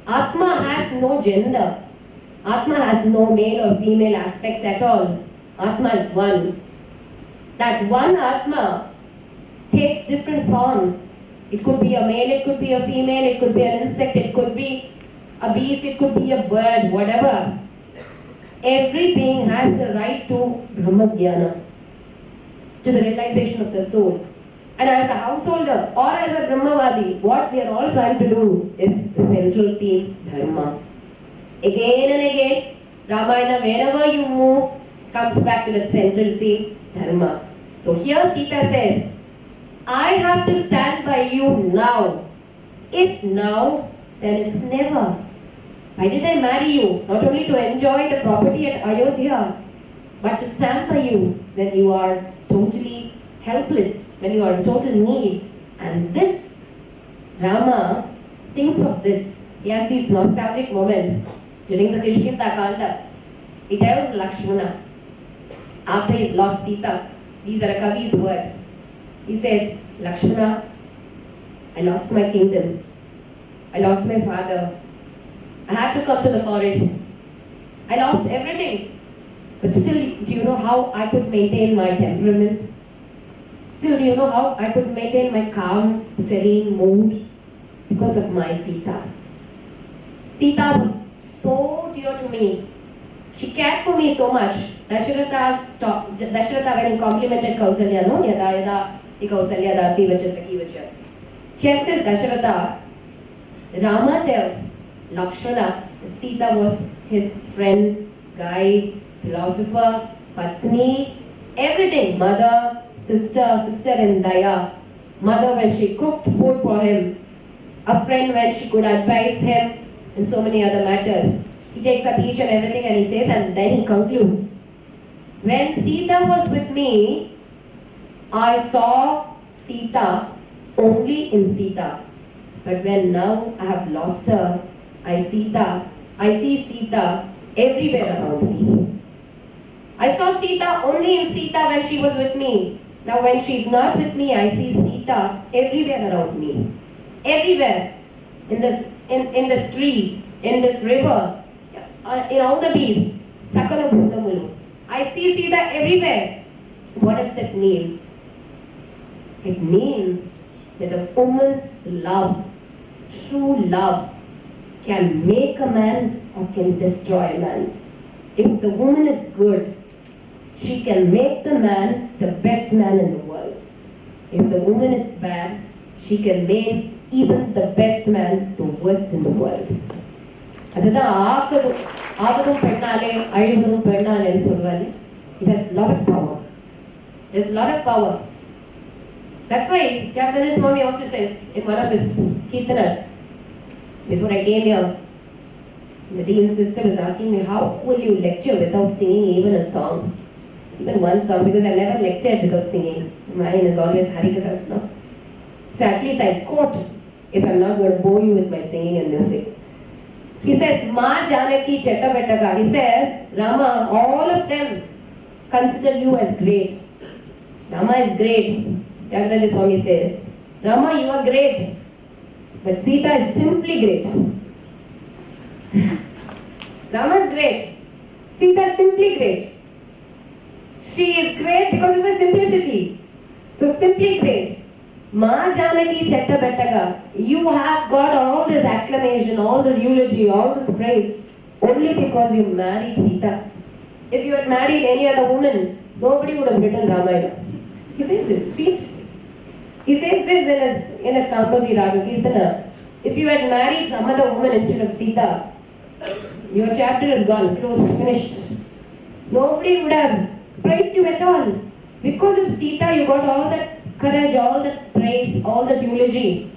Atma has no gender. Atma has no male or female aspects at all. Atma is one. That one Atma takes different forms. It could be a male, it could be a female, it could be an insect, it could be a beast, it could be a bird, whatever. Every being has the right to Brahma Jnana, to the realization of the soul. And as a householder or as a Brahmavadi, what we are all trying to do is the central theme, Dharma. Again and again, Ramayana, wherever you move, comes back to that central theme, Dharma. So here Sita says, I have to stand by you now. If now, then it's never. Why did I marry you? Not only to enjoy the property at Ayodhya, but to stand by you when you are totally helpless, when you are in total need. And this, Rama thinks of this. He has these nostalgic moments during the Kishkinda Kanda. He tells Lakshmana, after he's lost Sita, these are a Kavi's words. He says, Lakshmana, I lost my kingdom. I lost my father. I had to come to the forest. I lost everything. But still, do you know how I could maintain my temperament? Still, do you know how I could maintain my calm, serene mood? Because of my Sita. Sita was so dear to me. She cared for me so much. Dasharatha, when he complimented Kausalya, no? Yada yada, Kausalya dasi vacha saki vacha. Just as Dasharatha, Rama tells Lakshmana that Sita was his friend, guide, philosopher, patni, everything. Mother, sister in Daya. Mother when she cooked food for him. A friend when she could advise him in so many other matters. He takes up each and everything and he says, and then he concludes, when Sita was with me, I saw Sita only in Sita. But when now I have lost her, I see Sita everywhere around me. I saw Sita only in Sita when she was with me. Now when she is not with me, I see Sita everywhere around me. Everywhere. In this tree, in this river, in all the beasts, Sakala Bhutamulu. I see Sita everywhere. What does that mean? It means that a woman's love, true love, can make a man or can destroy a man. If the woman is good, she can make the man the best man in the world. If the woman is bad, she can make even the best man the worst in the world. It has a lot of power. There's a lot of power. That's why Tyagaraja Swami also says in one of his kirtanas, before I came here, the dean's sister was asking me, how will you lecture without singing even a song? Even one song, because I never lectured without singing. Mine is always Harikathas, no? So at least I quote, if I'm not going to bore you with my singing and music. He says, Ma Janaki Chetta Bettaka. He says, Rama, all of them consider you as great. Rama is great. Tyagaraja Swami says, Rama, you are great. But Sita is simply great. Rama is great. Sita is simply great. She is great because of her simplicity. So simply great. Ma Janaki Chetta Bettaga. You have got all this acclamation, all this eulogy, all this praise only because you married Sita. If you had married any other woman, nobody would have written Ramayana. He says this. He says this in his Kampoji Raga Kirtana. if you had married some other woman instead of Sita, your chapter is gone, closed, finished. Nobody would have praised you at all. Because of Sita, you got all that courage, all that praise, all that eulogy.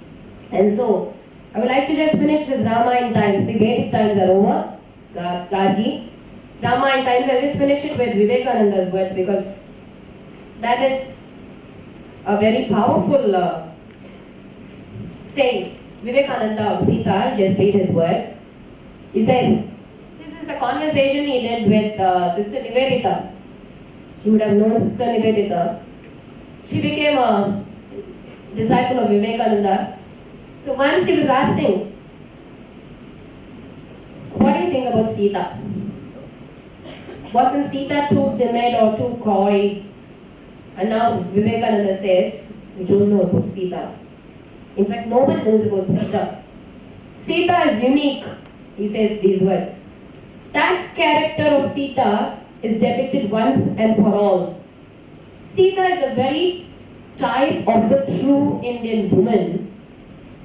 And so, I would like to just finish this Ramayana times. The Vedic times are over. Gargi. Ramayana times, I'll just finish it with Vivekananda's words because that is a very powerful saying. Vivekananda of Sita, I'll just read his words. He says, this is a conversation he did with Sister Nivedita. You would have known Sister Nivedita. She became a disciple of Vivekananda. So once she was asking, what do you think about Sita? Wasn't Sita too timid or too coy? And now Vivekananda says, you don't know about Sita. In fact, no one knows about Sita. Sita is unique. He says these words. That character of Sita is depicted once and for all. Sita is the very type of the true Indian woman.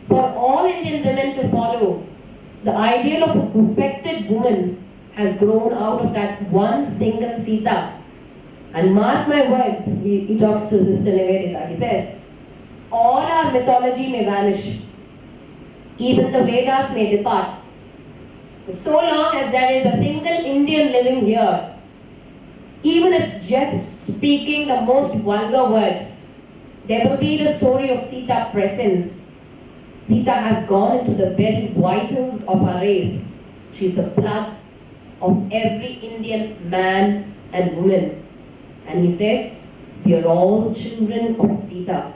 For all Indian women to follow, the ideal of a perfected woman has grown out of that one single Sita. And mark my words, he talks to Sister Nivedita. He says, all our mythology may vanish, even the Vedas may depart. But so long as there is a single Indian living here, even if just speaking the most vulgar words, there will be the story of Sita present. Sita has gone into the very vitals of our race. She is the blood of every Indian man and woman. And he says, we are all children of Sita.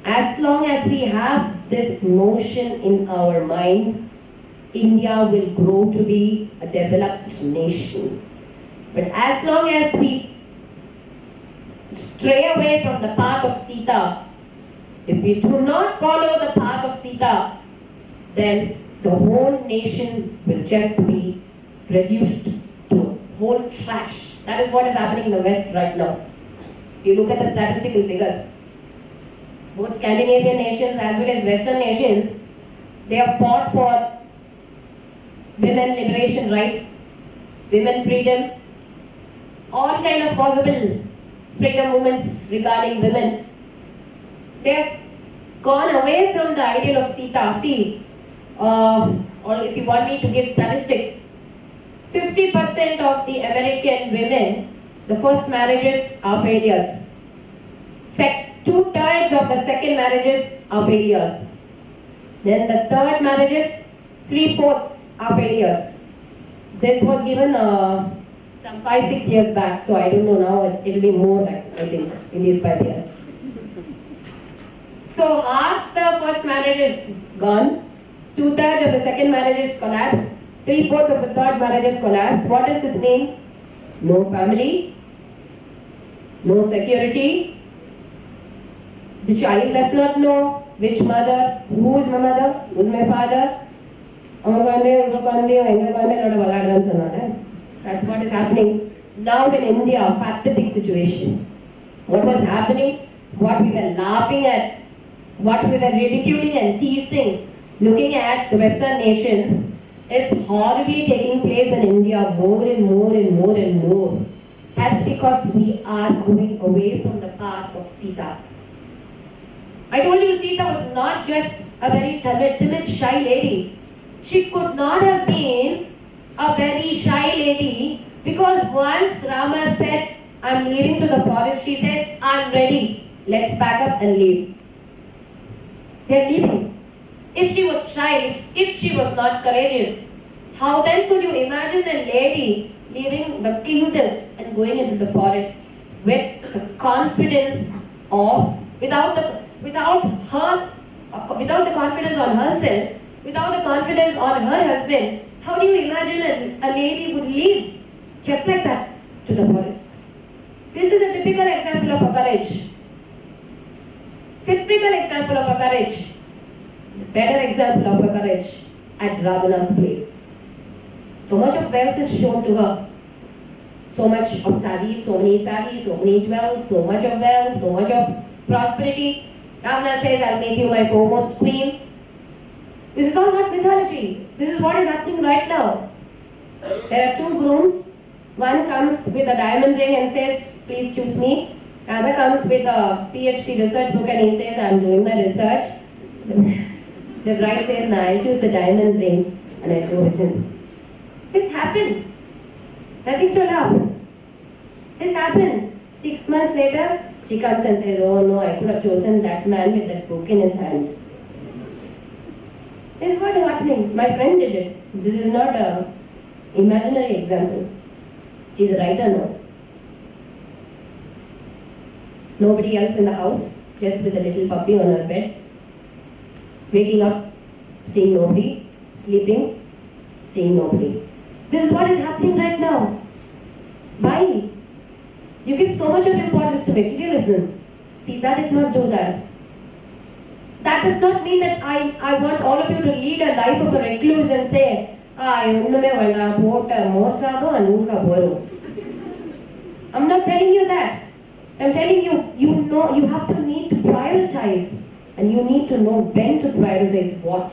As long as we have this notion in our mind, India will grow to be a developed nation. But as long as we stray away from the path of Sita, if we do not follow the path of Sita, then the whole nation will just be reduced to whole trash. That is what is happening in the West right now. If you look at the statistical figures, both Scandinavian nations as well as Western nations, they have fought for women liberation rights, women freedom, all kind of possible freedom movements regarding women. They have gone away from the ideal of Sita. See, or if you want me to give statistics, 50% of the American women, the first marriages are failures. 2/3 of the second marriages are failures. Then the third marriages, 3/4 are failures. This was given some 5-6 years back, so I don't know now, it will be more like, I think, in these 5 years. So half the first marriage is gone, 2/3 of the second marriages collapse, 3/4 of the third marriages collapse. What does this mean? No family, no security. The child does not know which mother, who is my mother, who is my father. That's what is happening now in India, pathetic situation. What was happening, what we were laughing at, what we were ridiculing and teasing, looking at the Western nations, is horribly taking place in India more and more and more and more. That's because we are going away from the path of Sita. I told you Sita was not just a very timid, shy lady. She could not have been a very shy lady because once Rama said, I'm leaving to the forest, she says, I'm ready. Let's pack up and leave. They're leaving. If she was shy, if she was not courageous, how then could you imagine a lady leaving the kingdom and going into the forest with the confidence of, without the confidence on herself, without the confidence on her husband? How do you imagine a lady would leave just like that to the forest? This is a typical example of a courage. Typical example of a courage. The better example of a courage at Ravana's place. So much of wealth is shown to her. So much of saris, so many jewels, so much of wealth, so much of prosperity. Ravana says, I'll make you my foremost queen. This is all not mythology. This is what is happening right now. There are two grooms. One comes with a diamond ring and says, please choose me. The other comes with a PhD research book and he says, I'm doing my research. The bride says, no, I'll choose the diamond ring and I'll go with him. This happened. Nothing to laugh. This happened. 6 months later, she comes and says, oh no, I could have chosen that man with that book in his hand. This is what is happening. My friend did it. This is not an imaginary example. She's a writer now. Nobody else in the house, just with a little puppy on her bed. Waking up, seeing nobody. Sleeping, seeing nobody. This is what is happening right now. Why? You give so much of importance to materialism. Sita did not do that. That does not mean that I want all of you to lead a life of a recluse and say, I'm not telling you that. I'm telling you, you have to need to prioritize. And you need to know when to prioritize what.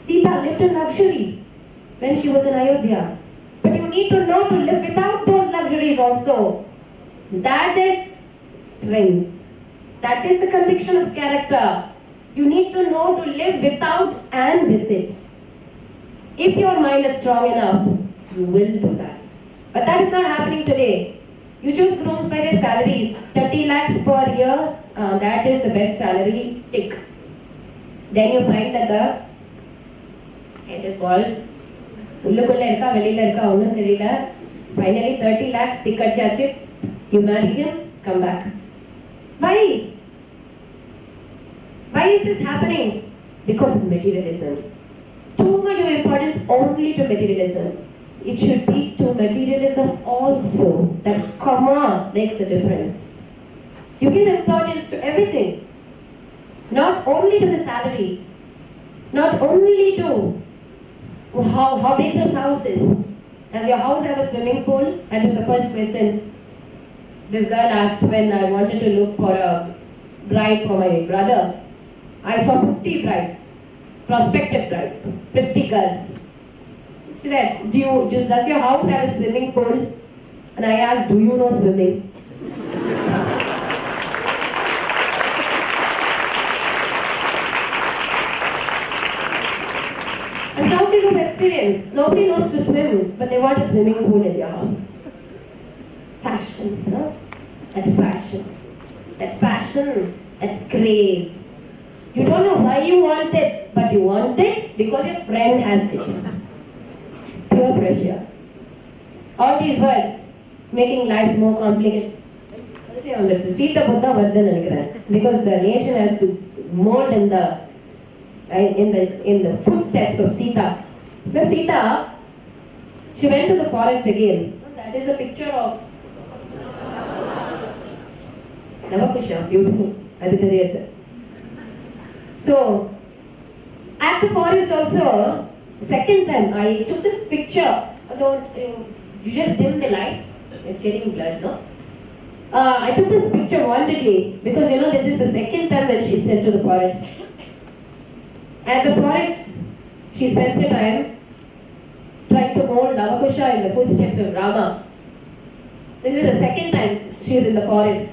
Sita lived in luxury when she was in Ayodhya. But you need to know to live without those luxuries also. That is strength. That is the conviction of character. You need to know to live without and with it. If your mind is strong enough, you will do that. But that is not happening today. You choose grooms by their salaries. 30 lakhs per year, that is the best salary, tick. Then you find that it is called finally 30 lakhs, ticket charge, you marry him, come back. Why? Why is this happening? Because of materialism. Too much of importance only to materialism. It should be to materialism also. That comma makes a difference. You give importance to everything. Not only to the salary. Not only to how big this house is. Does your house have a swimming pool? That was the first question this girl asked when I wanted to look for a bride for my brother. I saw 50 brides, prospective brides, 50 girls. She said, does your house have a swimming pool? And I asked, do you know swimming? I'm talking from experience. Nobody knows to swim, but they want a swimming pool in their house. Fashion, no? That fashion, that craze. You don't know why you want it, but you want it because your friend has it. Pure pressure. All these words making lives more complicated. Because the nation has to mold in the footsteps of Sita. Now Sita, she went to the forest again. That is a picture of Navakusha, beautiful. So, at the forest also, second time I took this picture. You just dim the lights. It's getting blurred, no? I took this picture wonderfully because this is the second time when she sent to the forest. At the forest, she spends her time trying to mold Navakusha in the footsteps of Rama. This is the second time she is in the forest.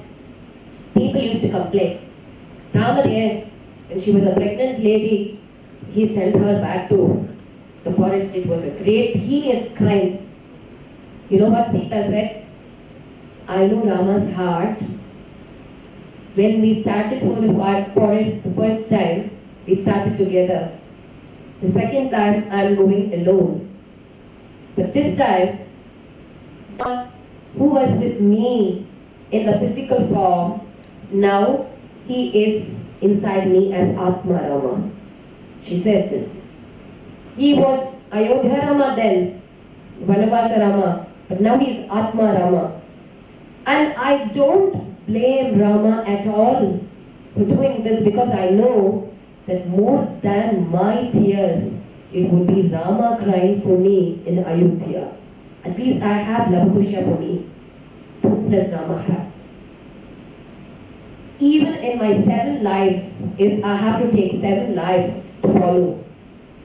People used to complain. Rama, when she was a pregnant lady, he sent her back to the forest. It was a great, heinous crime. You know what Sita said? I know Rama's heart. When we started for the forest the first time, we started together. The second time, I am going alone. But this time, God, who was with me in the physical form, now he is inside me as Atma Rama. She says this. He was Ayodhya Rama then, Vanavasa Rama, but now he is Atma Rama. And I don't blame Rama at all for doing this because I know that more than my tears, it would be Rama crying for me in Ayodhya. At least I have Navakusha for me. Who does Rama have? Even in my 7 lives, if I have to take 7 lives to follow.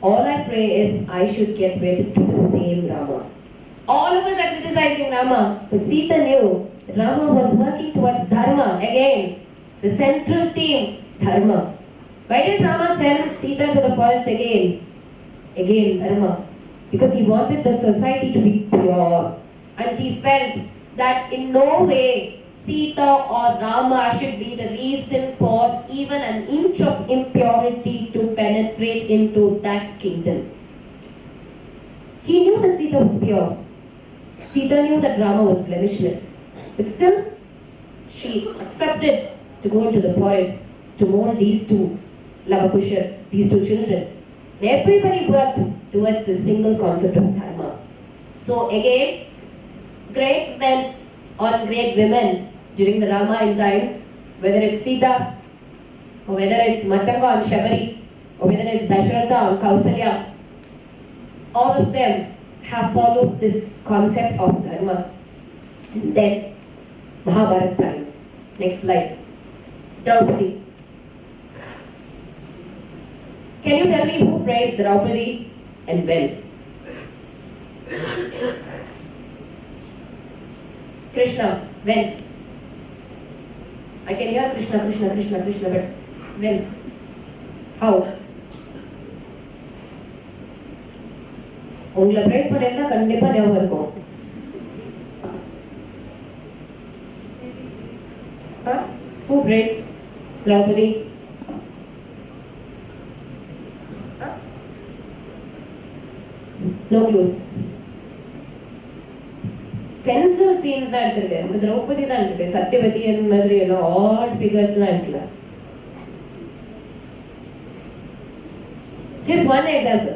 All I pray is I should get wedded to the same Rama. All of us are criticizing Rama, but Sita knew that Rama was working towards Dharma. Again, the central theme, Dharma. Why did Rama send Sita to the forest again? Again, Dharma. Because he wanted the society to be pure. And he felt that in no way Sita or Rama should be the reason for even an inch of impurity to penetrate into that kingdom. He knew that Sita was pure. Sita knew that Rama was blemishless. But still, she accepted to go into the forest to mold these two, Lavakushar, these two children. And everybody worked towards the single concept of Dharma. So again, great men or great women during the Ramayana times, whether it's Sita, or whether it's Matanga and Shabari, or whether it's Dasharatha and Kausalya, all of them have followed this concept of Dharma. And then Mahabharata times. Next slide. Draupadi. Can you tell me who praised Draupadi and when? Krishna, when? I can hear Krishna, Krishna, Krishna, Krishna, but when? How? உங்களை price பண்ணிருந்தா கண்டிப்பா ஞாபகம் இருக்கும். Who praised Draupadi? No clues. Central theme தான் இருக்கு. இந்த திரௌபதி தான் இருக்கு. சத்யவதி மாதிரி எல்லாம் odd figures எல்லாம் இருக்குல்ல. Just one example.